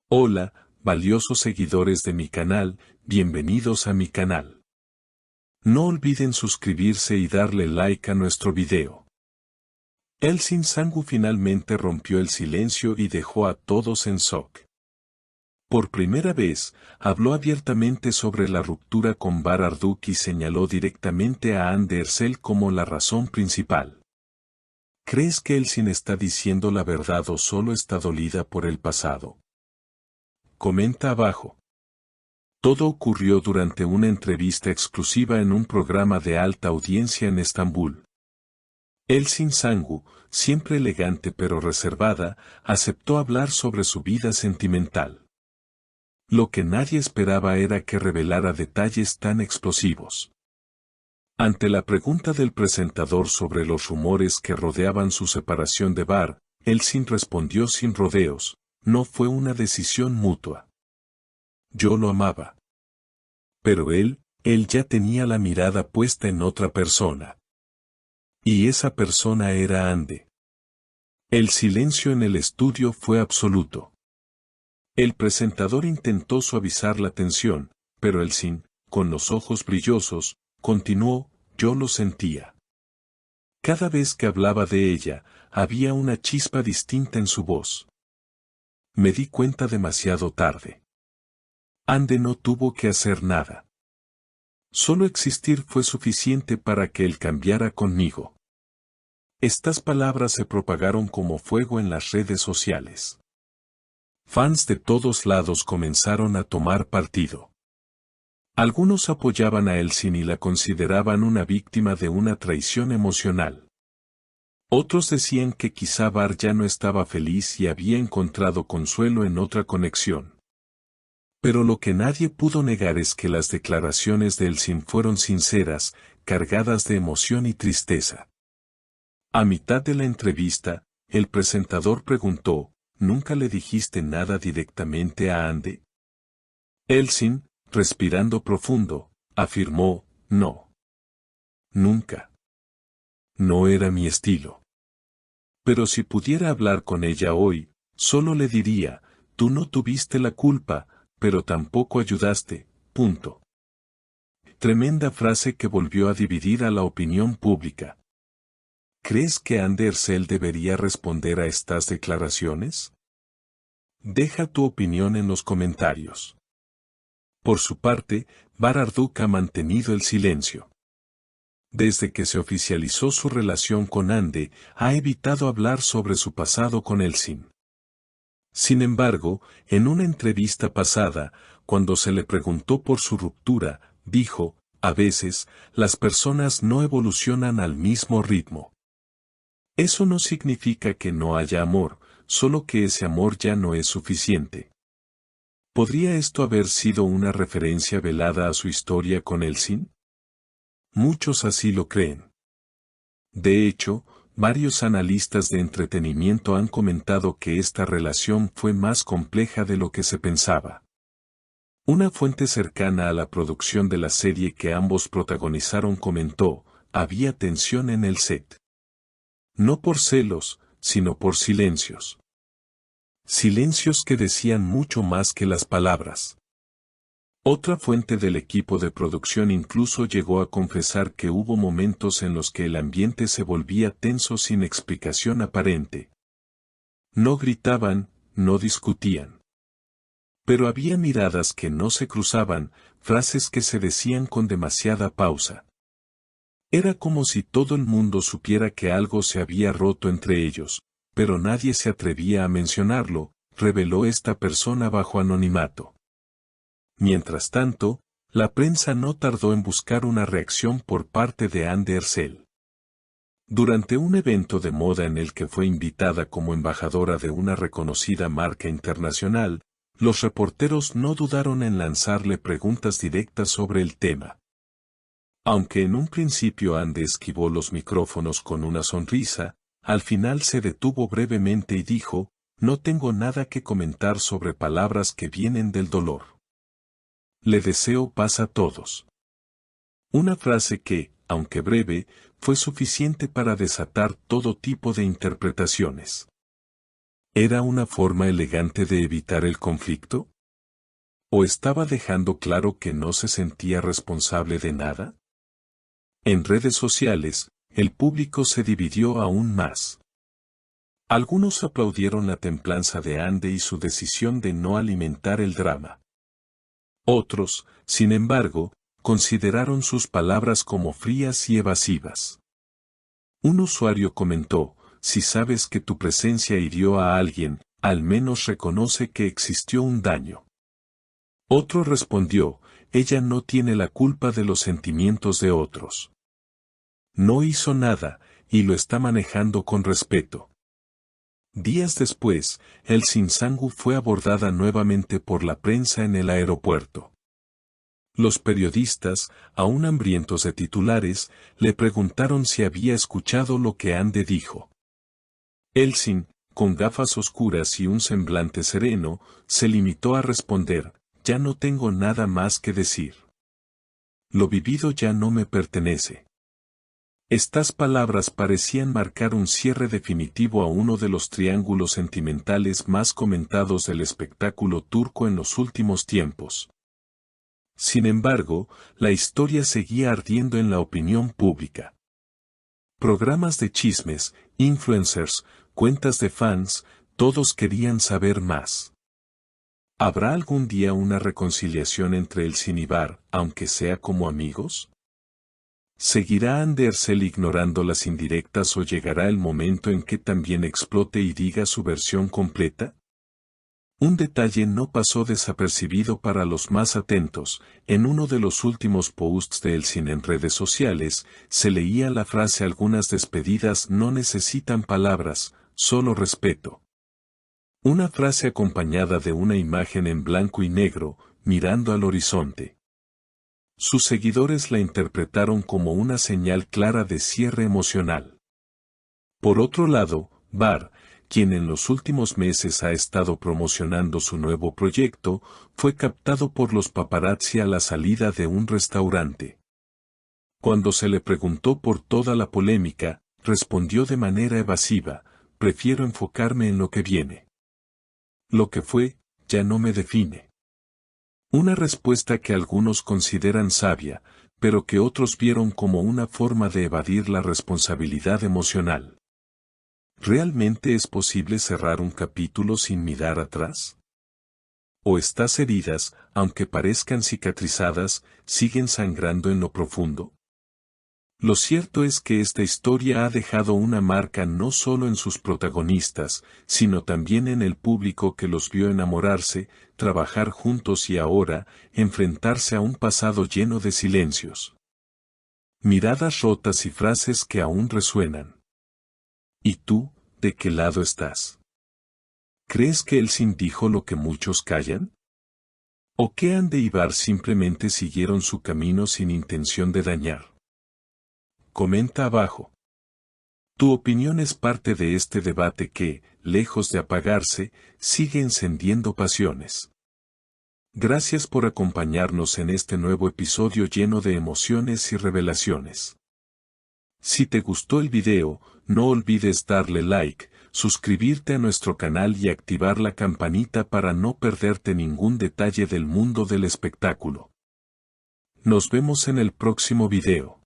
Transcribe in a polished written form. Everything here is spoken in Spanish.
Hola, valiosos seguidores de mi canal, bienvenidos a mi canal. No olviden suscribirse y darle like a nuestro video. Elsin Sangu finalmente rompió el silencio y dejó a todos en shock. Por primera vez, habló abiertamente sobre la ruptura con Bar Arduk y señaló directamente a Hande Erçel como la razón principal. ¿Crees que Elsin está diciendo la verdad o solo está dolida por el pasado? Comenta abajo. Todo ocurrió durante una entrevista exclusiva en un programa de alta audiencia en Estambul. Elsin Sangu, siempre elegante pero reservada, aceptó hablar sobre su vida sentimental. Lo que nadie esperaba era que revelara detalles tan explosivos. Ante la pregunta del presentador sobre los rumores que rodeaban su separación de Bar, Elsin respondió sin rodeos: no fue una decisión mutua. Yo lo amaba. Pero él ya tenía la mirada puesta en otra persona. Y esa persona era Hande. El silencio en el estudio fue absoluto. El presentador intentó suavizar la tensión, pero Elsin, con los ojos brillosos, continuó: yo lo sentía. Cada vez que hablaba de ella, había una chispa distinta en su voz. Me di cuenta demasiado tarde. Hande no tuvo que hacer nada. Solo existir fue suficiente para que él cambiara conmigo. Estas palabras se propagaron como fuego en las redes sociales. Fans de todos lados comenzaron a tomar partido. Algunos apoyaban a Elsin y la consideraban una víctima de una traición emocional. Otros decían que quizá Bar ya no estaba feliz y había encontrado consuelo en otra conexión. Pero lo que nadie pudo negar es que las declaraciones de Elsin fueron sinceras, cargadas de emoción y tristeza. A mitad de la entrevista, el presentador preguntó: ¿nunca le dijiste nada directamente a Hande? Elsin, respirando profundo, afirmó: no. Nunca. No era mi estilo. Pero si pudiera hablar con ella hoy, solo le diría: tú no tuviste la culpa, pero tampoco ayudaste, punto. Tremenda frase que volvió a dividir a la opinión pública. ¿Crees que Hande Erçel debería responder a estas declaraciones? Deja tu opinión en los comentarios. Por su parte, Bar Arduk ha mantenido el silencio. Desde que se oficializó su relación con Hande, ha evitado hablar sobre su pasado con Elsin. Sin embargo, en una entrevista pasada, cuando se le preguntó por su ruptura, dijo: a veces, las personas no evolucionan al mismo ritmo. Eso no significa que no haya amor, solo que ese amor ya no es suficiente. ¿Podría esto haber sido una referencia velada a su historia con Elsin? Muchos así lo creen. De hecho, varios analistas de entretenimiento han comentado que esta relación fue más compleja de lo que se pensaba. Una fuente cercana a la producción de la serie que ambos protagonizaron comentó: había tensión en el set. No por celos, sino por silencios. Silencios que decían mucho más que las palabras. Otra fuente del equipo de producción incluso llegó a confesar que hubo momentos en los que el ambiente se volvía tenso sin explicación aparente. No gritaban, no discutían. Pero había miradas que no se cruzaban, frases que se decían con demasiada pausa. Era como si todo el mundo supiera que algo se había roto entre ellos, pero nadie se atrevía a mencionarlo, reveló esta persona bajo anonimato. Mientras tanto, la prensa no tardó en buscar una reacción por parte de Hande Erçel. Durante un evento de moda en el que fue invitada como embajadora de una reconocida marca internacional, los reporteros no dudaron en lanzarle preguntas directas sobre el tema. Aunque en un principio Hande esquivó los micrófonos con una sonrisa, al final se detuvo brevemente y dijo: no tengo nada que comentar sobre palabras que vienen del dolor. Le deseo paz a todos. Una frase que, aunque breve, fue suficiente para desatar todo tipo de interpretaciones. ¿Era una forma elegante de evitar el conflicto? ¿O estaba dejando claro que no se sentía responsable de nada? En redes sociales, el público se dividió aún más. Algunos aplaudieron la templanza de Ande y su decisión de no alimentar el drama. Otros, sin embargo, consideraron sus palabras como frías y evasivas. Un usuario comentó: si sabes que tu presencia hirió a alguien, al menos reconoce que existió un daño. Otro respondió: ella no tiene la culpa de los sentimientos de otros. No hizo nada, y lo está manejando con respeto. Días después, Elsin Sangu fue abordada nuevamente por la prensa en el aeropuerto. Los periodistas, aún hambrientos de titulares, le preguntaron si había escuchado lo que Ande dijo. Elsin, con gafas oscuras y un semblante sereno, se limitó a responder: ya no tengo nada más que decir. Lo vivido ya no me pertenece. Estas palabras parecían marcar un cierre definitivo a uno de los triángulos sentimentales más comentados del espectáculo turco en los últimos tiempos. Sin embargo, la historia seguía ardiendo en la opinión pública. Programas de chismes, influencers, cuentas de fans, todos querían saber más. ¿Habrá algún día una reconciliación entre Elsin y Var, aunque sea como amigos? ¿Seguirá Andersel ignorando las indirectas o llegará el momento en que también explote y diga su versión completa? Un detalle no pasó desapercibido para los más atentos: en uno de los últimos posts de Elsin en redes sociales, se leía la frase: algunas despedidas no necesitan palabras, solo respeto. Una frase acompañada de una imagen en blanco y negro, mirando al horizonte. Sus seguidores la interpretaron como una señal clara de cierre emocional. Por otro lado, Var, quien en los últimos meses ha estado promocionando su nuevo proyecto, fue captado por los paparazzi a la salida de un restaurante. Cuando se le preguntó por toda la polémica, respondió de manera evasiva: prefiero enfocarme en lo que viene. Lo que fue, ya no me define. Una respuesta que algunos consideran sabia, pero que otros vieron como una forma de evadir la responsabilidad emocional. ¿Realmente es posible cerrar un capítulo sin mirar atrás? ¿O estas heridas, aunque parezcan cicatrizadas, siguen sangrando en lo profundo? Lo cierto es que esta historia ha dejado una marca no solo en sus protagonistas, sino también en el público que los vio enamorarse, trabajar juntos y ahora, enfrentarse a un pasado lleno de silencios. Miradas rotas y frases que aún resuenan. ¿Y tú, de qué lado estás? ¿Crees que Elsin dijo lo que muchos callan? ¿O que Ande y Var simplemente siguieron su camino sin intención de dañar? Comenta abajo. Tu opinión es parte de este debate que, lejos de apagarse, sigue encendiendo pasiones. Gracias por acompañarnos en este nuevo episodio lleno de emociones y revelaciones. Si te gustó el video, no olvides darle like, suscribirte a nuestro canal y activar la campanita para no perderte ningún detalle del mundo del espectáculo. Nos vemos en el próximo video.